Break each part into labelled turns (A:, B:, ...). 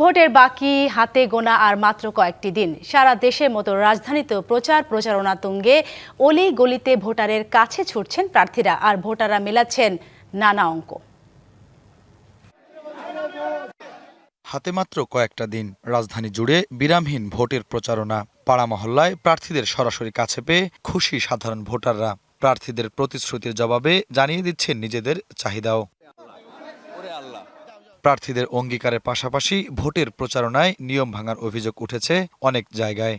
A: ভোটের বাকি হাতে গোনা আর মাত্র কয়েকটি দিন। সারা দেশের মতো রাজধানীতেও প্রচারণা তুঙ্গে। অলি গলিতে ভোটারের কাছে ছুটছেন প্রার্থীরা, আর ভোটাররা মেলাচ্ছেন নানা অঙ্ক।
B: হাতে মাত্র কয়েকটা দিন, রাজধানী জুড়ে বিরামহীন ভোটের প্রচারণা। পাড়া মহল্লায় প্রার্থীদের সরাসরি কাছে পেয়ে খুশি সাধারণ ভোটাররা। প্রার্থীদের প্রতিশ্রুতির জবাবে জানিয়ে দিচ্ছেন নিজেদের চাহিদাও। প্রার্থীদের অঙ্গীকারের পাশাপাশি ভোটের প্রচারণায় নিয়ম ভাঙার অভিযোগ উঠেছে অনেক জায়গায়।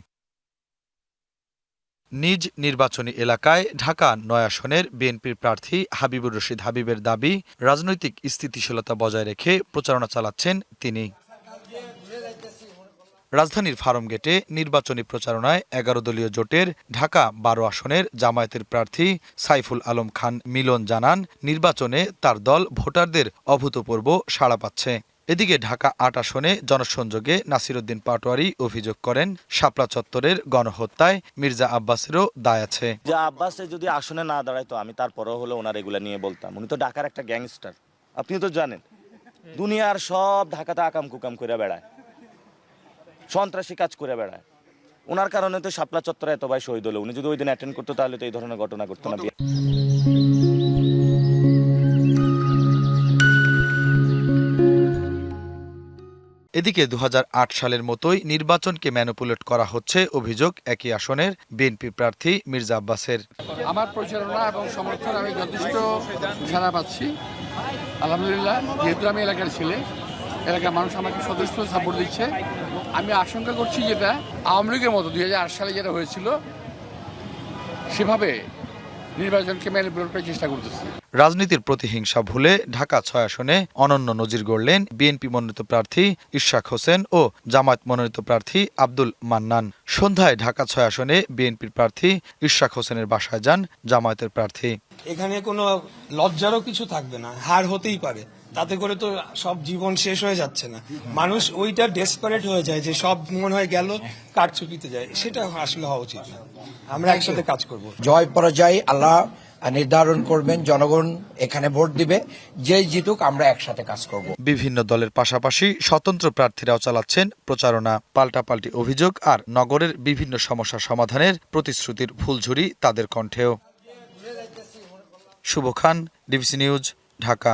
B: নিজ নির্বাচনী এলাকায় ঢাকা ৯ আসনের বিএনপির প্রার্থী হাবিবুর রশিদ হাবিবের দাবি, রাজনৈতিক স্থিতিশীলতা বজায় রেখে প্রচারণা চালাচ্ছেন তিনি। রাজধানীর ফার্মগেটে নির্বাচনী প্রচারণায় ১১ দলীয় জোটের ঢাকা ১২ আসনের জামায়াতের প্রার্থী সাইফুল আলম খান মিলন জানান, নির্বাচনে তার দল ভোটারদের অভূতপূর্ব সাড়া পাচ্ছে। এদিকে ঢাকা ৮ আসনে জনসংযোগে নাসিরউদ্দিন পাটোয়ারি অভিযোগ করেন, শাপলা চত্বরের গণহত্যায় মির্জা আব্বাসেরও দায় আছে।
C: আব্বাসে যদি আসনে না দাঁড়ায় তো আমি তারপরও হলে ওনার এগুলা নিয়ে বলতাম। উনি তো ঢাকার একটা গ্যাংস্টার, আপনি তো জানেন। দুনিয়ার সব ঢাকাতে আকাম কুকাম করে বেড়ায়, সন্ত্রাসী কাজ করে বেড়ায়। ওনার কারণে তো শাপলা চত্বরে এত ভাই শহীদ হলো। উনি যদি ওই দিন অ্যাটেন্ড করতো তাহলে তো এই ধরনের ঘটনা ঘটতো না।
B: এদিকে ২০০৮ সালের মতোই নির্বাচনকে ম্যানিপুলেট করা হচ্ছে অভিযোগ একই আসনের বিএনপি প্রার্থী মির্জা আব্বাসের।
D: আমার প্রচারণা এবং সমর্থন আমি যথেষ্ট সাড়া পাচ্ছি, আলহামদুলিল্লাহ। যেহেতু আমি এলাকার ছেলে, এলাকার মানুষ আমাকে যথেষ্ট সাপোর্ট দিচ্ছে। আমি আশঙ্কা করছি যেটা আওয়ামী লীগের মতো ২০০৮ সালে যেটা হয়েছিল সেভাবে নির্বাচনকে ম্যানিপুলেট করার চেষ্টা করতেছে।
B: রাজনীতির প্রতিহিংসা ভুলে ঢাকা ৬ আসনে অনন্য নজির গড়লেন বিএনপি মনোনীত প্রার্থী ইশরাক হোসেন ও জামায়াত মনোনীত প্রার্থী আব্দুল মান্নান। সন্ধ্যায় ঢাকা ৬ আসনে বিএনপির প্রার্থী ইশরাক হোসেনের বাসায় যান জামায়াতের প্রার্থী।
E: এখানে কোনো লজ্জারও কিছু থাকবে না, হার হতেই পারে, তাতে করে তো সব জীবন শেষ হয়ে যাচ্ছে না। মানুষ ওইটা ডেসপারেট হয়ে যায় যে সব মনে হয় গেল, কারচুপিতে যায়। সেটা আসলে হওয়া উচিত না। আমরা একসাথে কাজ করব।
F: জয় পরাজয় আল্লাহ নির্ধারণ করবেন, জনগণ এখানে ভোট দিবে, যেই জিতুক আমরা একসাথে কাজ করব।
B: বিভিন্ন দলের পাশাপাশি স্বতন্ত্র প্রার্থীরাও চালাচ্ছেন প্রচারণা। পাল্টাপাল্টি অভিযোগ আর নগরের বিভিন্ন সমস্যা সমাধানের প্রতিশ্রুতির ফুলঝুরি তাদের কণ্ঠেও। শুভ খান, ডিবিসি নিউজ, ঢাকা।